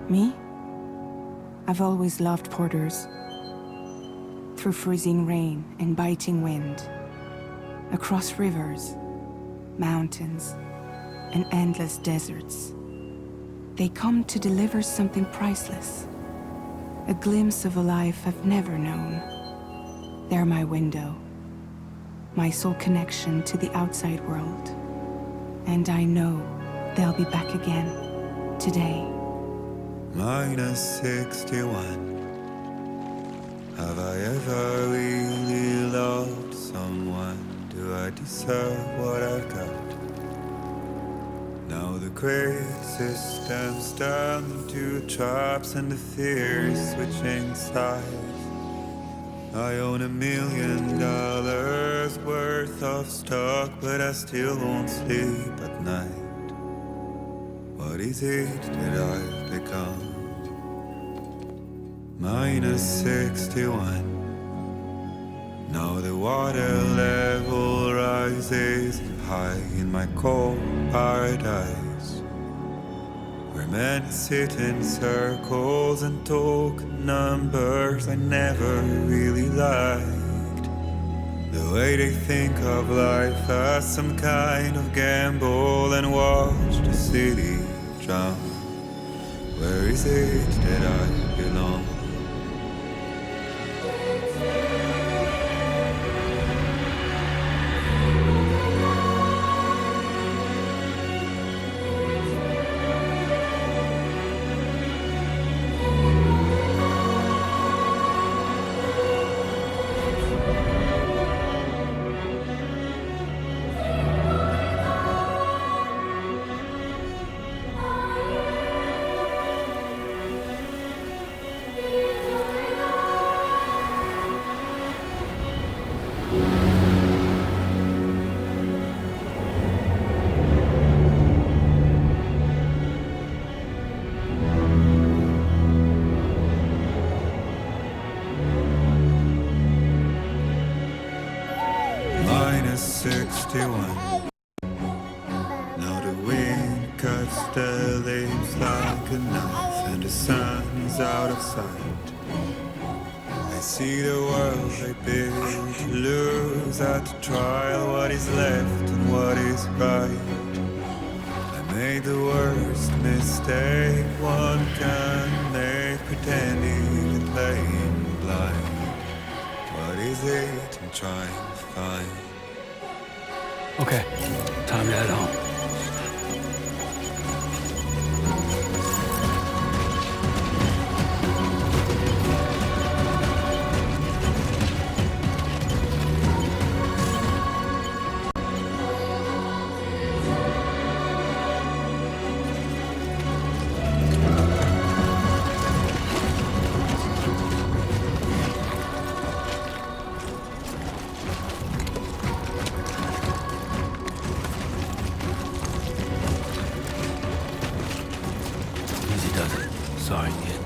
Me? I've always loved porters. Through freezing rain and biting wind, across rivers, mountains, and endless deserts, they come to deliver something priceless. A glimpse of a life I've never known. They're my window, my sole connection to the outside world. And I know they'll be back again, today. Minus 61. Have I ever really loved someone? Do I deserve what I've got? Now the great system's turned into traps and the fear is switching sides. I own $1 million worth of stock, but I still won't sleep at night. What is it that I've become? Minus 61. Now the water level rises high in my cold paradise, where men sit in circles and talk numbers I never really liked. The way they think of life as some kind of gamble and watch the city drown. Where is it that I belong? Minus 61. Now the wind cuts the leaves like a knife, and the sun's out of sight. I see the world I built to lose at the trial. What is left and what is right? I made the worst mistake one can make, pretending and playing blind. What is it I'm trying to find? Okay, time to head home. Easy does it. Sorry, kid.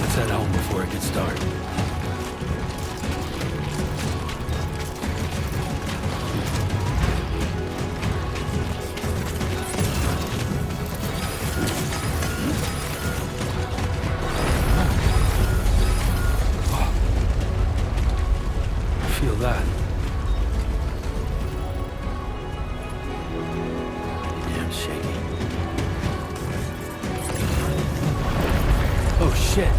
Let's head home before it gets dark. Feel that? Damn shaky. Oh shit!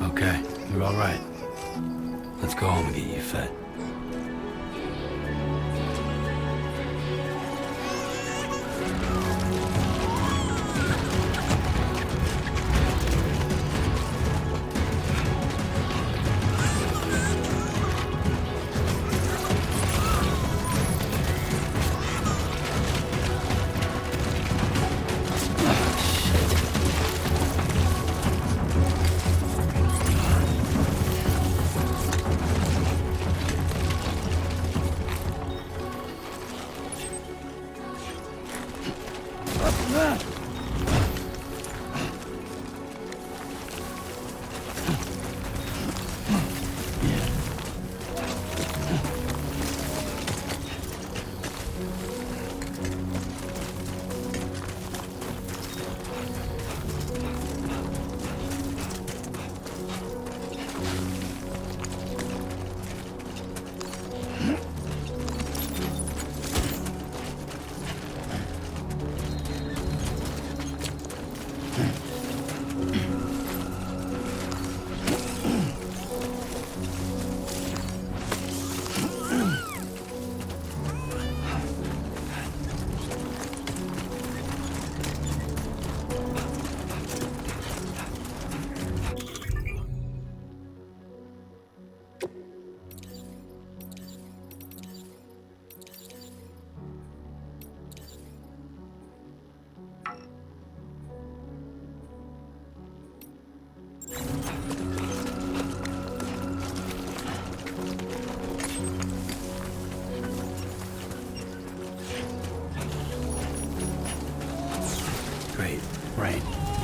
Okay, you're all right. Let's go home and get you fed.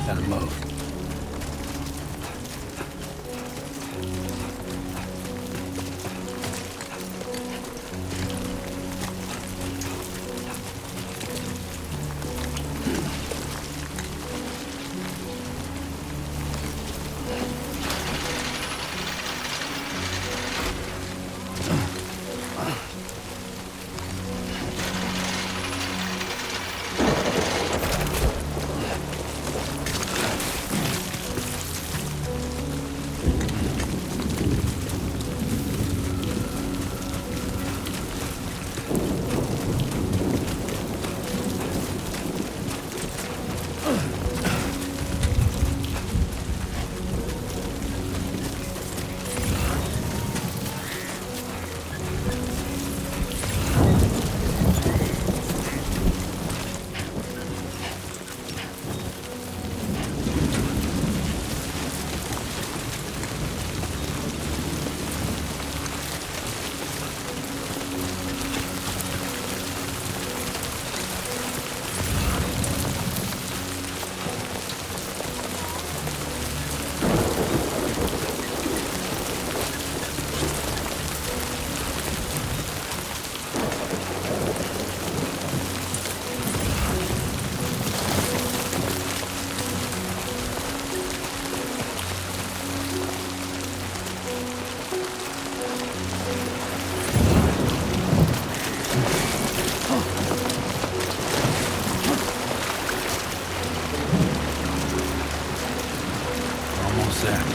Gotta move. Almost there.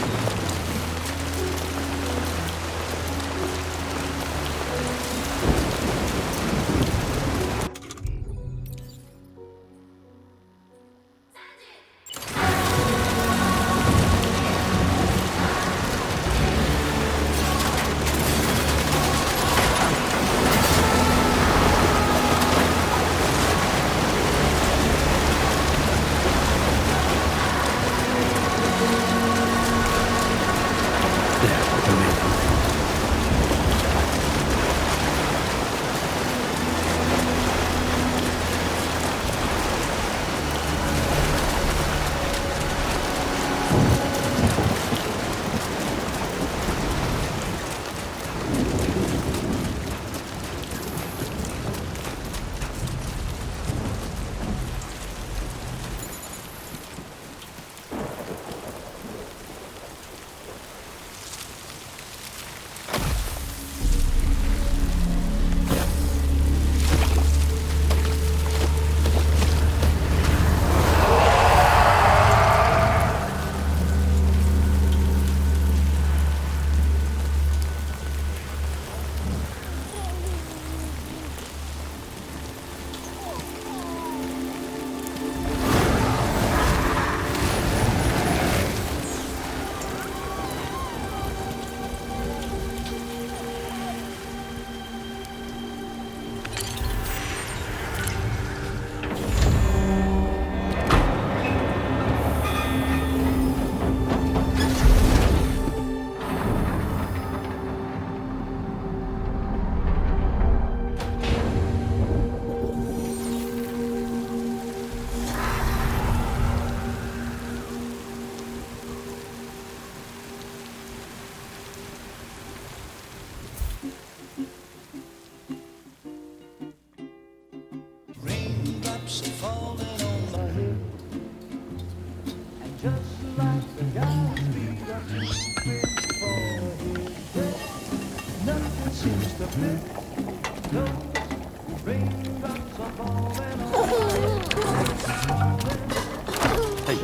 Hey,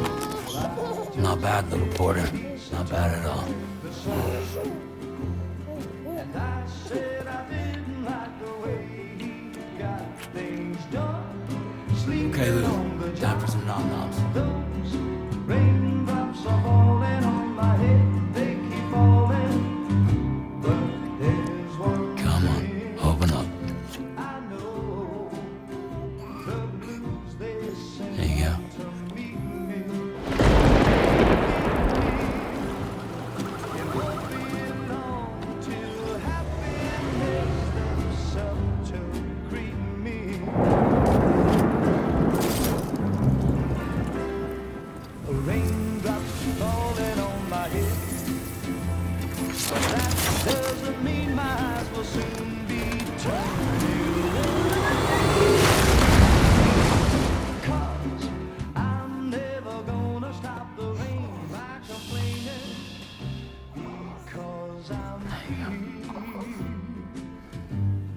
not bad, little porter. Not bad at all. Okay, Lou. Time for some nom-noms. Raindrops are falling on my head, they keep falling. But there's one Come on, open up. I know, the blues they sing There you go. to me. It won't be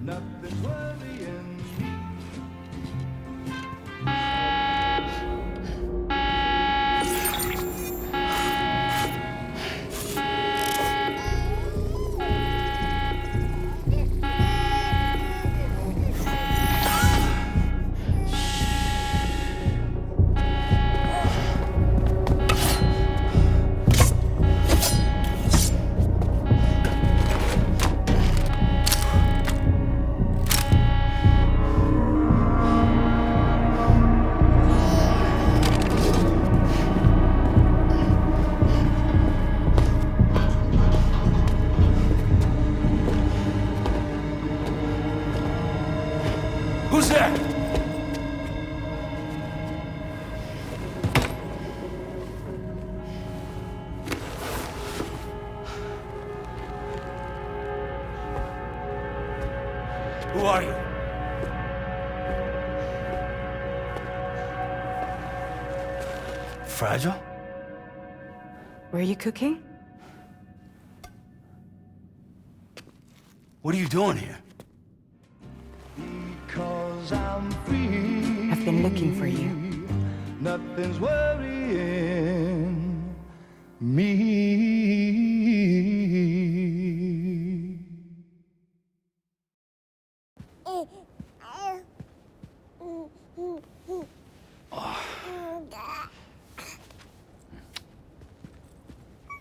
Nothing's worrying me. Who's there? Who are you? Fragile? Were you cooking? What are you doing here? Cause I'm free. I've been looking for you. Nothing's worrying me.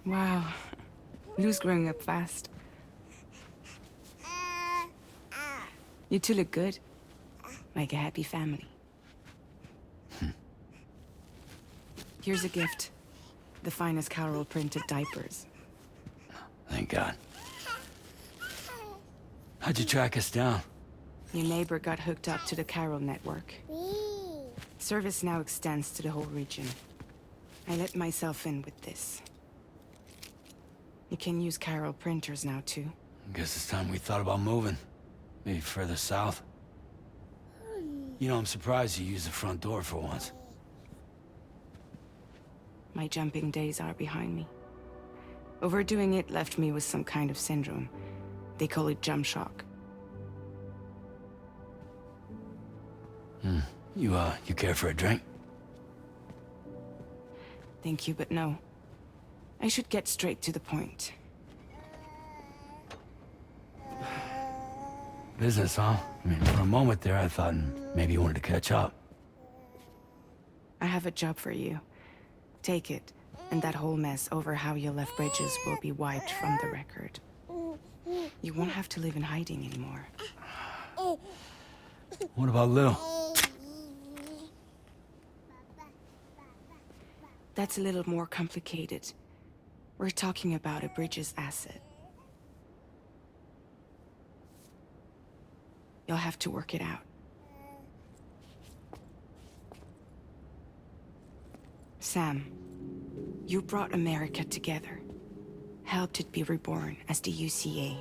Wow. Lou's growing up fast. You two look good. Like a happy family. Here's a gift. The finest Carol printed diapers. Thank God. How'd you track us down? Your neighbor got hooked up to the Carol network. Service now extends to the whole region. I let myself in with this. You can use Carol printers now too. Guess it's time we thought about moving. Maybe further south. You know, I'm surprised you used the front door for once. My jumping days are behind me. Overdoing it left me with some kind of syndrome. They call it jump shock. You care for a drink? Thank you, but no. I should get straight to the point. Business, huh? I mean, for a moment there, I thought maybe you wanted to catch up. I have a job for you. Take it, and that whole mess over how you left Bridges will be wiped from the record. You won't have to live in hiding anymore. What about Lil? That's a little more complicated. We're talking about a Bridges asset. You'll have to work it out. Sam, you brought America together. Helped it be reborn as the UCA.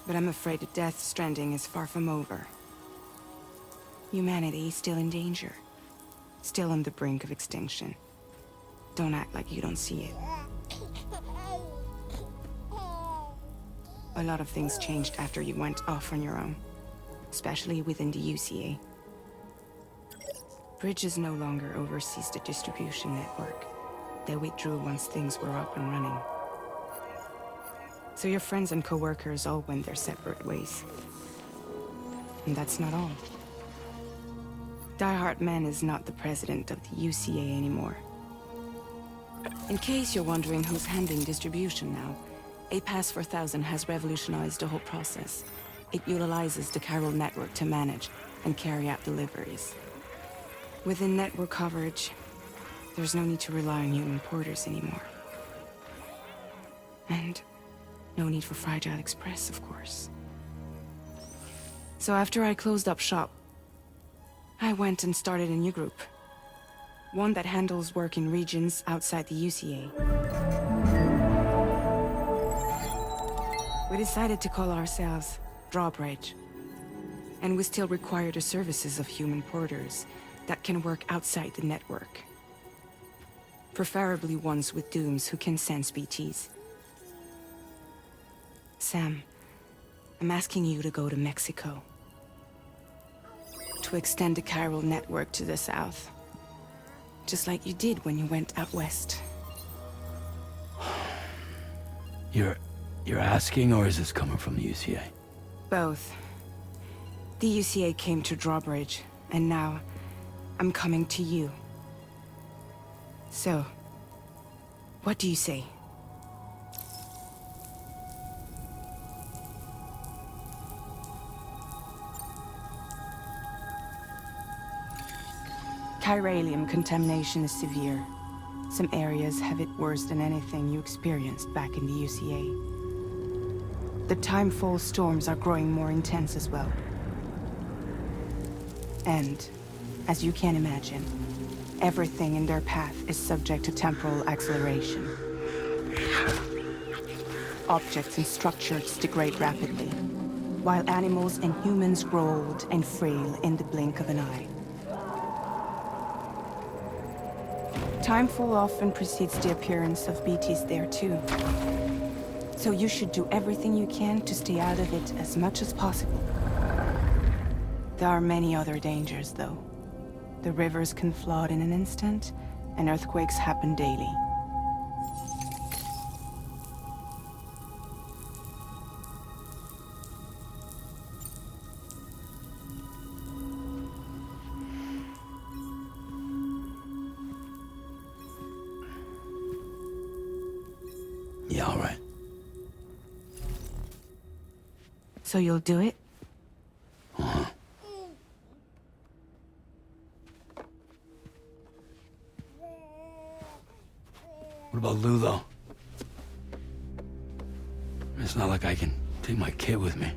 But I'm afraid that Death Stranding is far from over. Humanity is still in danger. Still on the brink of extinction. Don't act like you don't see it. A lot of things changed after you went off on your own. Especially within the UCA. Bridges no longer oversees the distribution network. They withdrew once things were up and running. So your friends and co-workers all went their separate ways. And that's not all. Die Hard Man is not the president of the UCA anymore. In case you're wondering who's handling distribution now, A Pass 4000 has revolutionized the whole process. It utilizes the Carol network to manage and carry out deliveries. Within network coverage, there's no need to rely on human porters anymore. And no need for Fragile Express, of course. So after I closed up shop, I went and started a new group. One that handles work in regions outside the UCA. We decided to call ourselves Drawbridge. And we still require the services of human porters that can work outside the network. Preferably ones with dooms who can sense BTs. Sam, I'm asking you to go to Mexico. To extend the chiral network to the south. Just like you did when you went out west. You're asking, or is this coming from the UCA? Both. The UCA came to Drawbridge, and now I'm coming to you. So, what do you say? Chiralium contamination is severe. Some areas have it worse than anything you experienced back in the UCA. The timefall storms are growing more intense as well. And, as you can imagine, everything in their path is subject to temporal acceleration. Objects and structures degrade rapidly, while animals and humans grow old and frail in the blink of an eye. Timefall often precedes the appearance of BTs there too. So you should do everything you can to stay out of it as much as possible. There are many other dangers, though. The rivers can flood in an instant, and earthquakes happen daily. Yeah, all right. So you'll do it? Uh-huh. What about Lou, though? It's not like I can take my kid with me.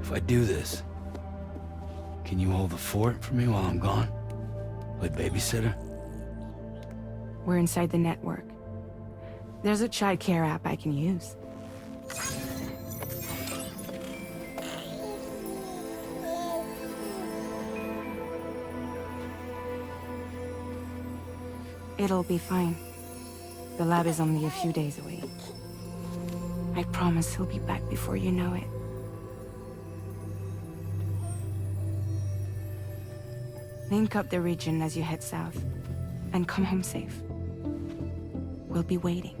If I do this, can you hold the fort for me while I'm gone? Play babysitter? We're inside the network. There's a child care app I can use. It'll be fine. The lab is only a few days away. I promise he'll be back before you know it. Link up the region as you head south, and come home safe. We'll be waiting.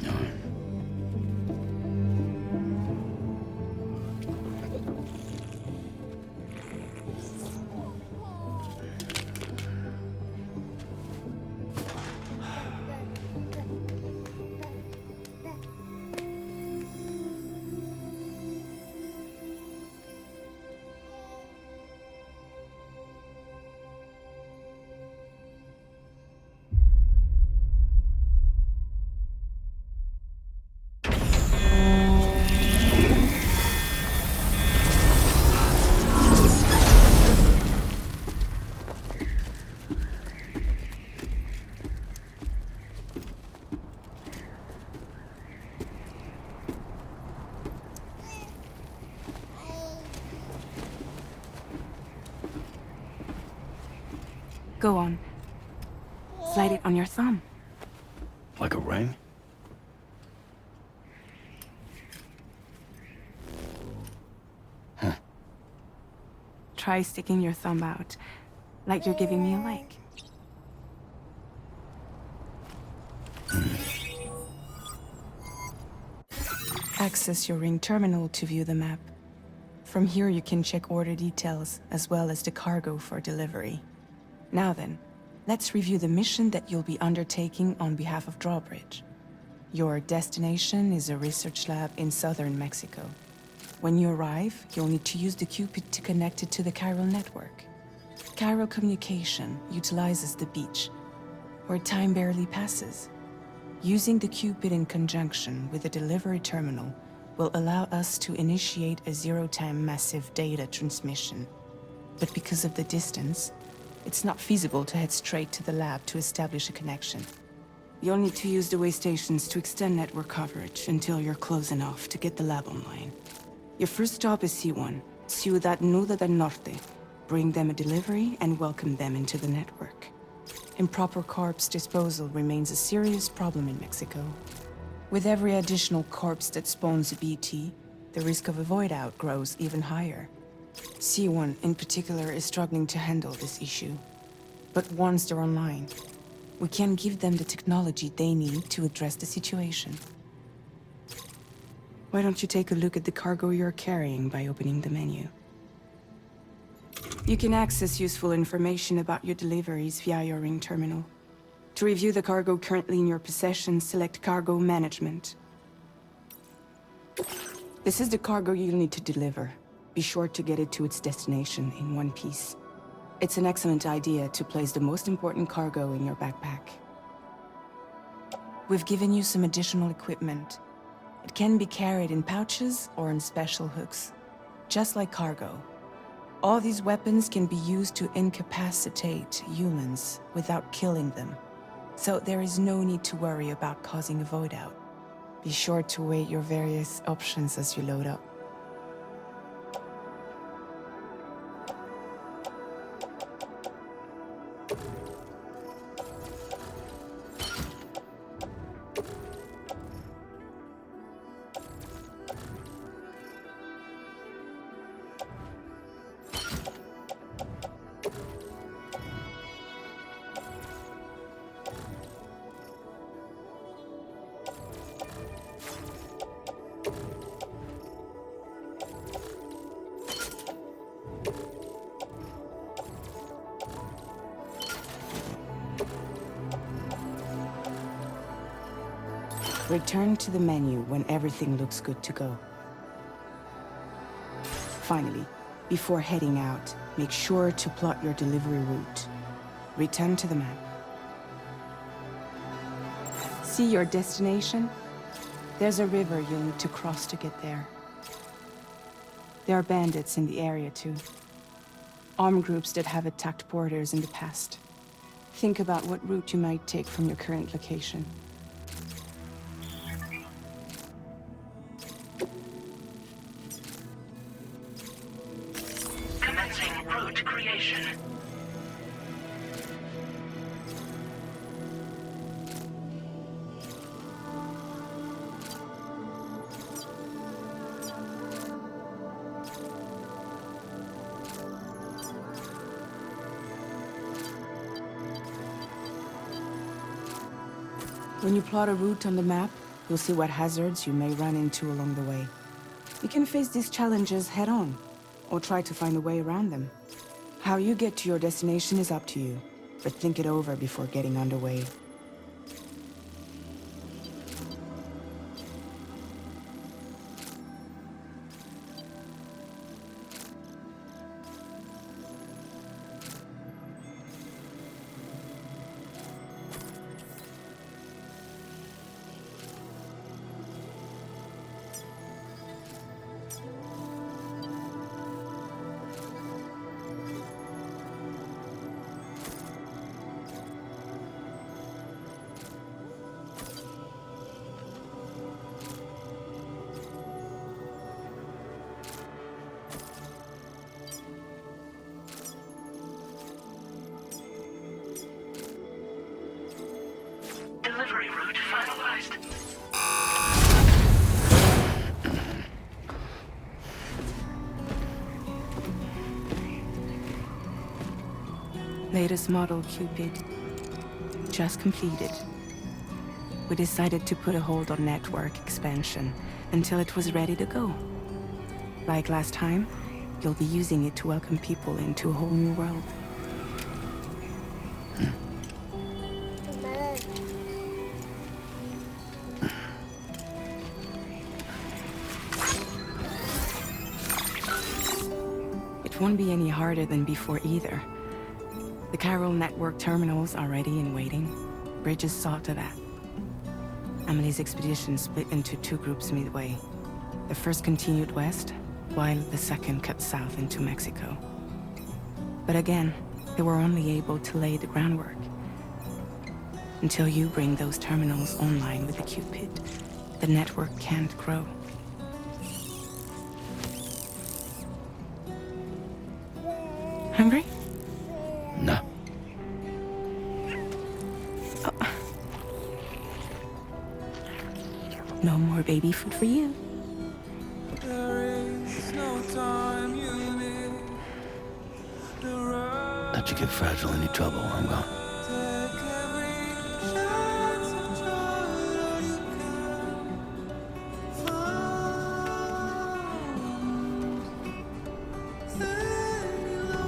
All right. Go on. Slide it on your thumb. Like a ring? Huh. Try sticking your thumb out, like you're giving me a like. Access your ring terminal to view the map. From here you can check order details, as well as the cargo for delivery. Now then, let's review the mission that you'll be undertaking on behalf of Drawbridge. Your destination is a research lab in southern Mexico. When you arrive, you'll need to use the Cupid to connect it to the chiral network. Chiral communication utilizes the beach, where time barely passes. Using the Cupid in conjunction with the delivery terminal will allow us to initiate a zero-time massive data transmission. But because of the distance, it's not feasible to head straight to the lab to establish a connection. You'll need to use the way stations to extend network coverage until you're close enough to get the lab online. Your first stop is C1, Ciudad Nuda del Norte. Bring them a delivery and welcome them into the network. Improper corpse disposal remains a serious problem in Mexico. With every additional corpse that spawns a BT, the risk of a void out grows even higher. C1 in particular is struggling to handle this issue. But once they're online, we can give them the technology they need to address the situation. Why don't you take a look at the cargo you're carrying by opening the menu? You can access useful information about your deliveries via your ring terminal. To review the cargo currently in your possession, select Cargo Management. This is the cargo you'll need to deliver. Be sure to get it to its destination in one piece. It's an excellent idea to place the most important cargo in your backpack. We've given you some additional equipment. It can be carried in pouches or in special hooks, just like cargo. All these weapons can be used to incapacitate humans without killing them. So there is no need to worry about causing a void out. Be sure to weigh your various options as you load up. Return to the menu when everything looks good to go. Finally, before heading out, make sure to plot your delivery route. Return to the map. See your destination? There's a river you'll need to cross to get there. There are bandits in the area too. Armed groups that have attacked borders in the past. Think about what route you might take from your current location. Commencing route creation. When you plot a route on the map, you'll see what hazards you may run into along the way. You can face these challenges head-on, or try to find a way around them. How you get to your destination is up to you, but think it over before getting underway. Delivery route finalized. Latest model Cupid. Just completed. We decided to put a hold on network expansion until it was ready to go. Like last time, you'll be using it to welcome people into a whole new world. It won't be any harder than before either. The chiral network terminals are ready and waiting. Bridges saw to that. Emily's expedition split into two groups midway. The first continued west, while the second cut south into Mexico. But again, they were only able to lay the groundwork. Until you bring those terminals online with the Cupid, the network can't grow. Hungry? No. No more baby food for you. Don't you get fragile any trouble while I'm gone.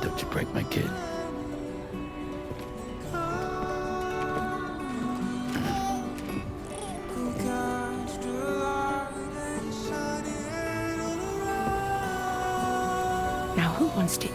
Don't you break my kid. Now who wants to eat?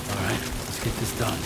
All right, let's get this done.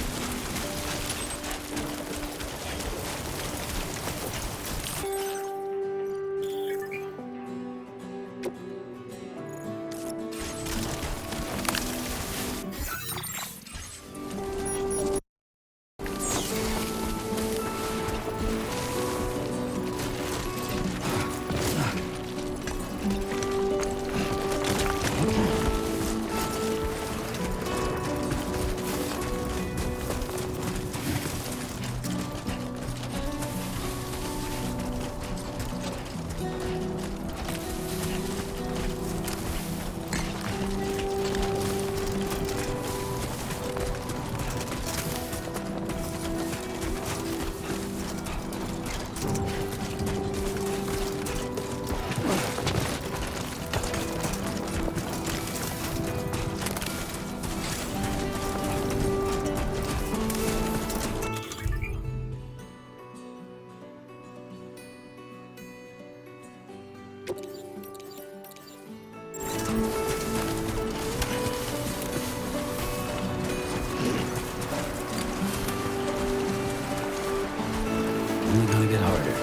Only gonna get harder.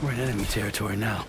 We're in enemy territory now.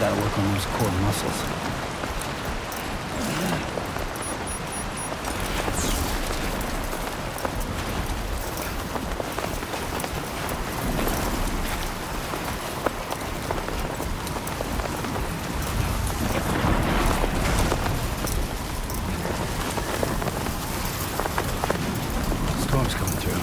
Gotta work on those core muscles. Storm's coming through.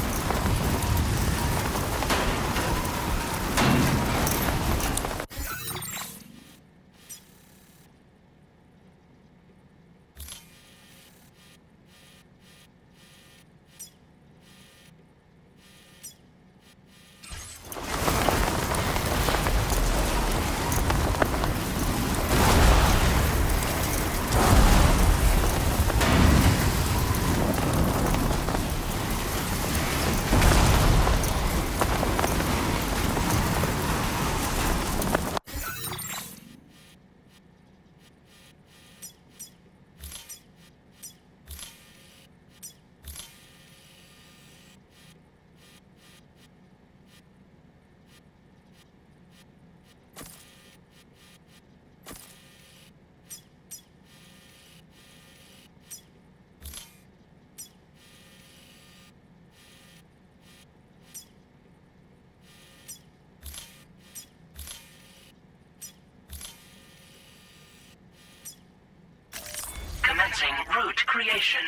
Commencing route creation.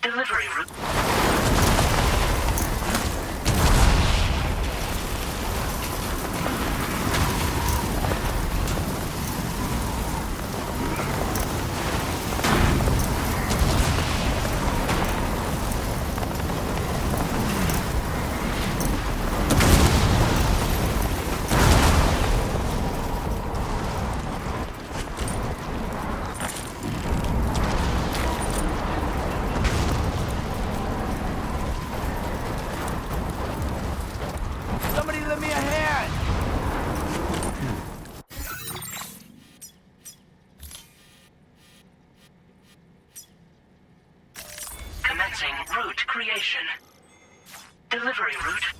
Delivery route. Somebody lend me a hand! Commencing route creation. Delivery route.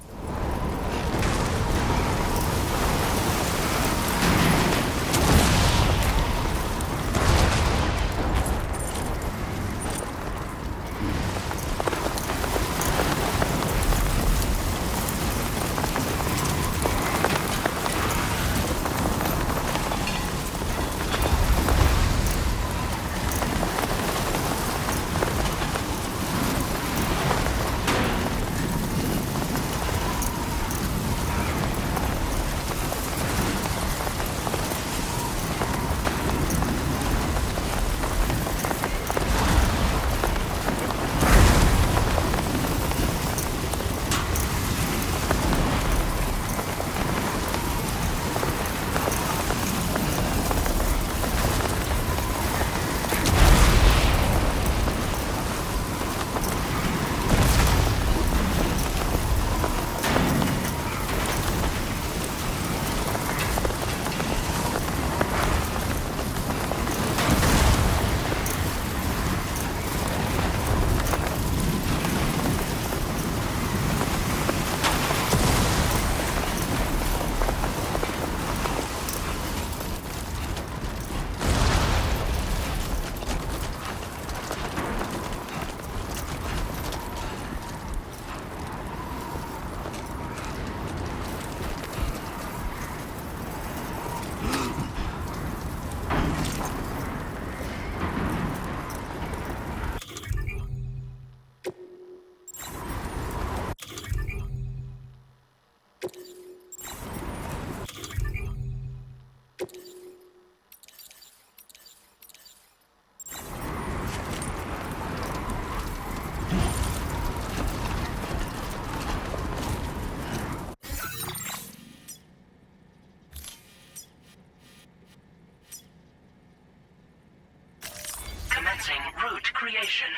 Commencing route creation.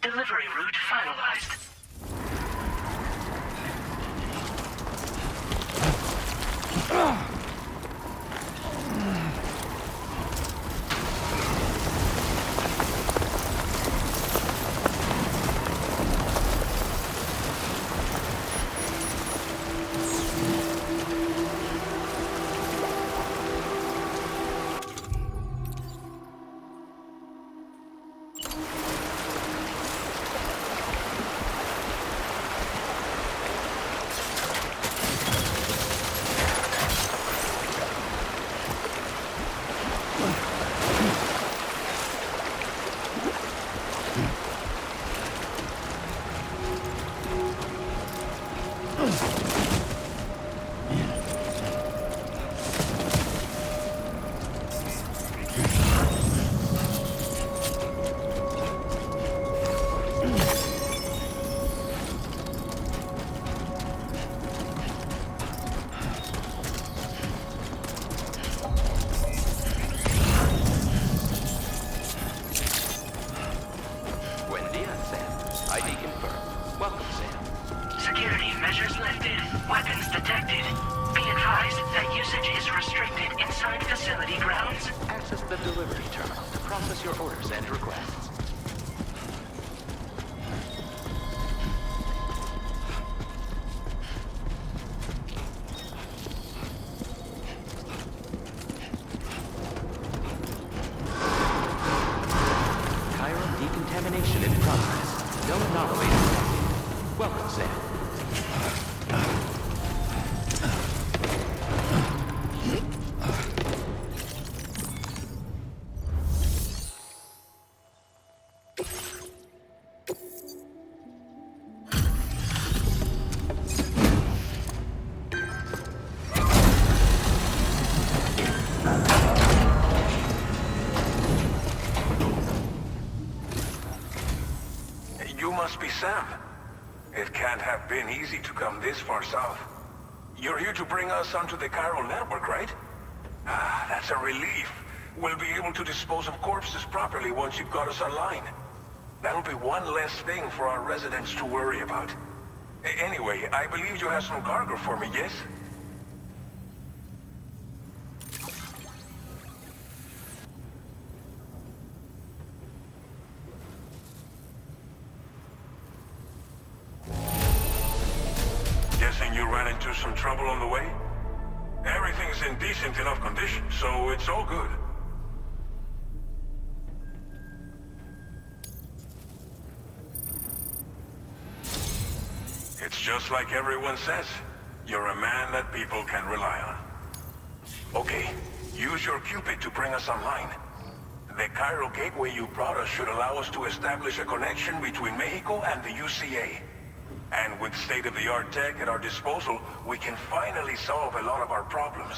Delivery route finalized. ID confirmed. Welcome, Sam. Security measures lifted. Weapons detected. Be advised that usage is restricted inside facility grounds. Access the delivery terminal to process your orders and requests. Chiral decontamination in progress. No anomaly detected. Welcome, Sam. You must be Sam. It can't have been easy to come this far south. You're here to bring us onto the chiral network, right? Ah, that's a relief. We'll be able to dispose of corpses properly once you've got us online. That'll be one less thing for our residents to worry about. Anyway, I believe you have some cargo for me, yes? Guessing you ran into some trouble on the way? Everything's in decent enough condition, so it's all good. It's just like everyone says. You're a man that people can rely on. Okay, use your Cupid to bring us online. The chiral gateway you brought us should allow us to establish a connection between Mexico and the UCA. And with state-of-the-art tech at our disposal, we can finally solve a lot of our problems.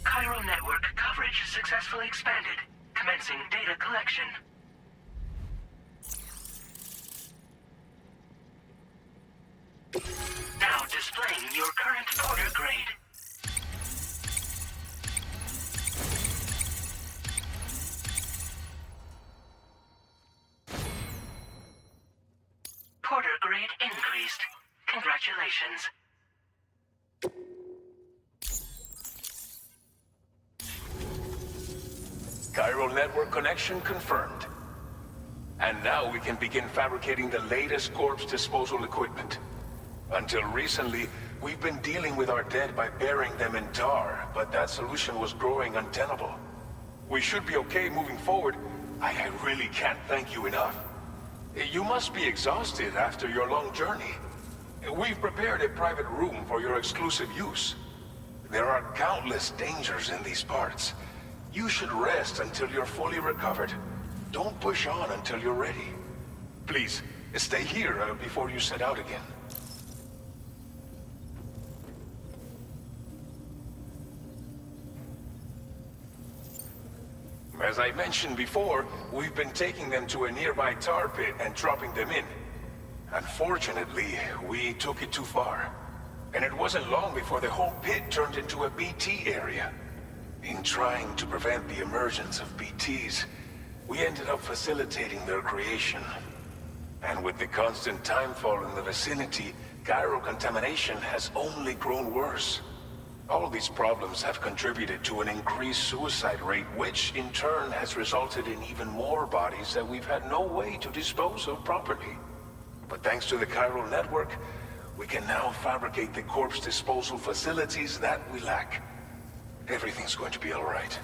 Chiral network coverage successfully expanded. Commencing data collection. Now displaying your current porter grade. Porter grade increased. Congratulations. Chiral network connection confirmed. And now we can begin fabricating the latest corpse disposal equipment. Until recently, we've been dealing with our dead by burying them in tar, but that solution was growing untenable. We should be okay moving forward. I really can't thank you enough. You must be exhausted after your long journey. We've prepared a private room for your exclusive use. There are countless dangers in these parts. You should rest until you're fully recovered. Don't push on until you're ready. Please, stay here before you set out again. As I mentioned before, we've been taking them to a nearby tar pit and dropping them in. Unfortunately, we took it too far. And it wasn't long before the whole pit turned into a BT area. In trying to prevent the emergence of BTs, we ended up facilitating their creation. And with the constant timefall in the vicinity, chiral contamination has only grown worse. All of these problems have contributed to an increased suicide rate, which in turn has resulted in even more bodies that we've had no way to dispose of properly. But thanks to the chiral network, we can now fabricate the corpse disposal facilities that we lack. Everything's going to be all right.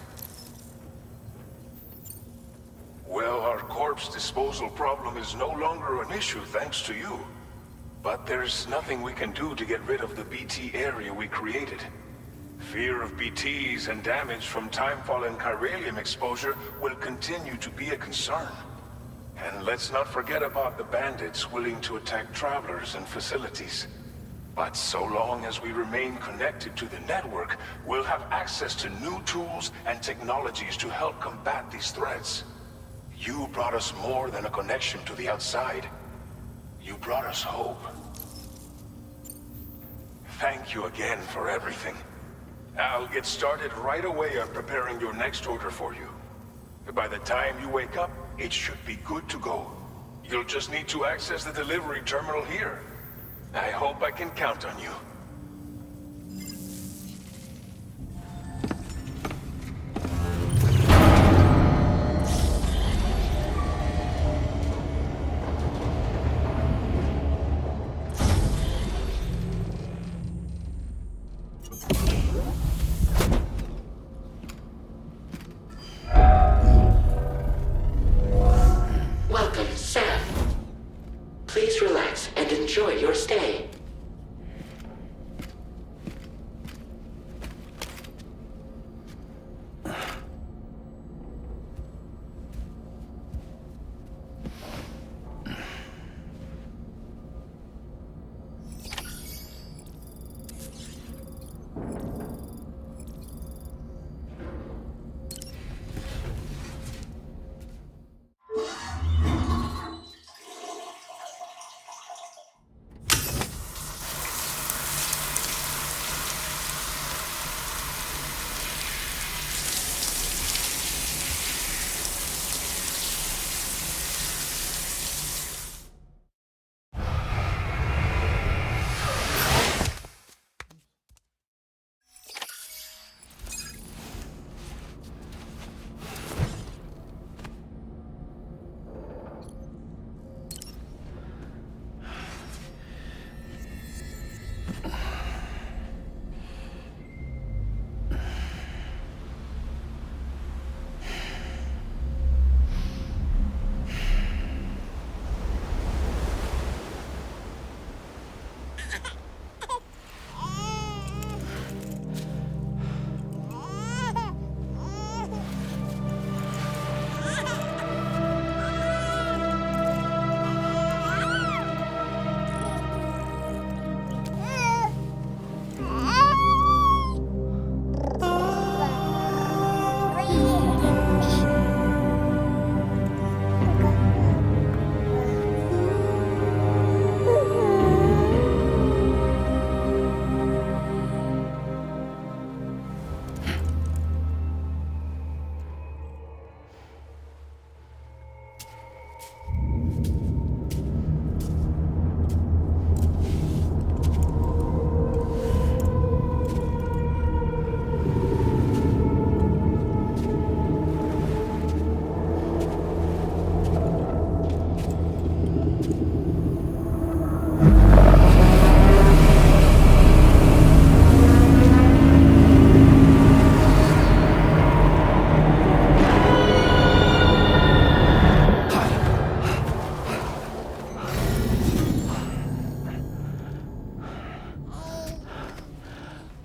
Well, our corpse disposal problem is no longer an issue thanks to you. But there's nothing we can do to get rid of the BT area we created. Fear of BTs and damage from timefall and chiralium exposure will continue to be a concern. And let's not forget about the bandits willing to attack travelers and facilities. But so long as we remain connected to the network, we'll have access to new tools and technologies to help combat these threats. You brought us more than a connection to the outside. You brought us hope. Thank you again for everything. I'll get started right away on preparing your next order for you. By the time you wake up, it should be good to go. You'll just need to access the delivery terminal here. I hope I can count on you. Welcome, Sam. Please relax and enjoy your stay.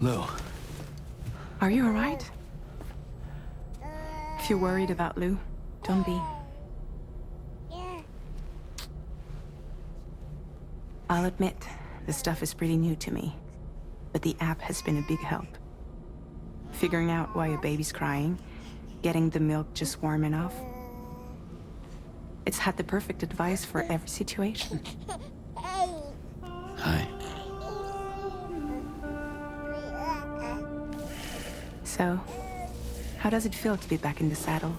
Lou, Are you alright? If you're worried about Lou, don't be. I'll admit, this stuff is pretty new to me, but the app has been a big help. Figuring out why a baby's crying, getting the milk just warm enough. It's had the perfect advice for every situation. hi. So, how does it feel to be back in the saddle?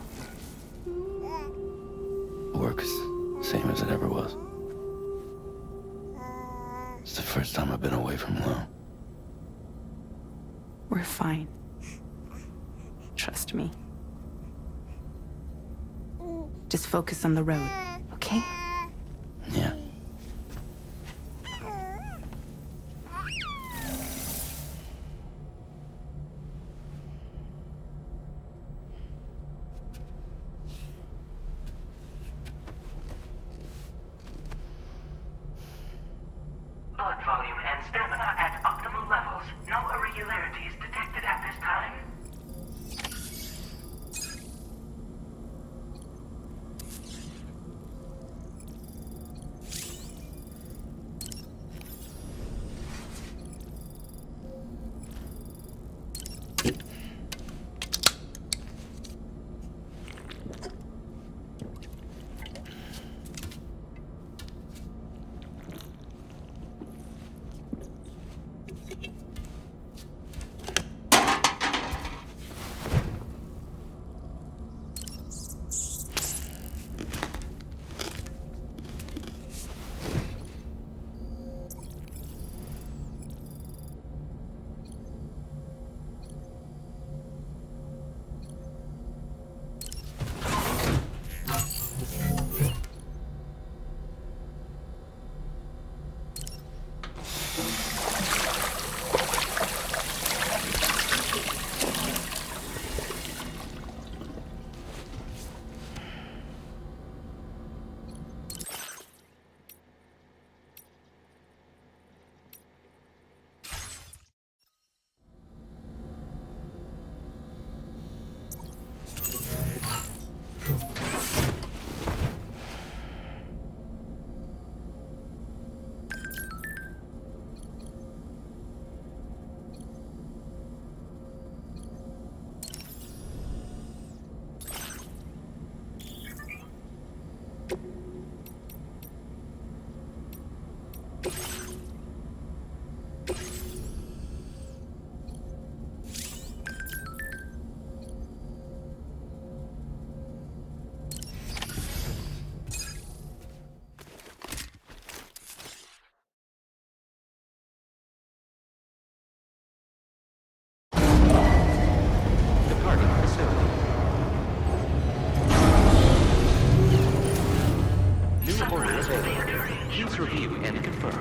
Works same as it ever was. It's the first time I've been away from Lou. We're fine. Trust me. Just focus on the road, okay? Yeah. stamina at optimal levels. No irregularities detected at this time. Departing facility. New order available. Please review and confirm.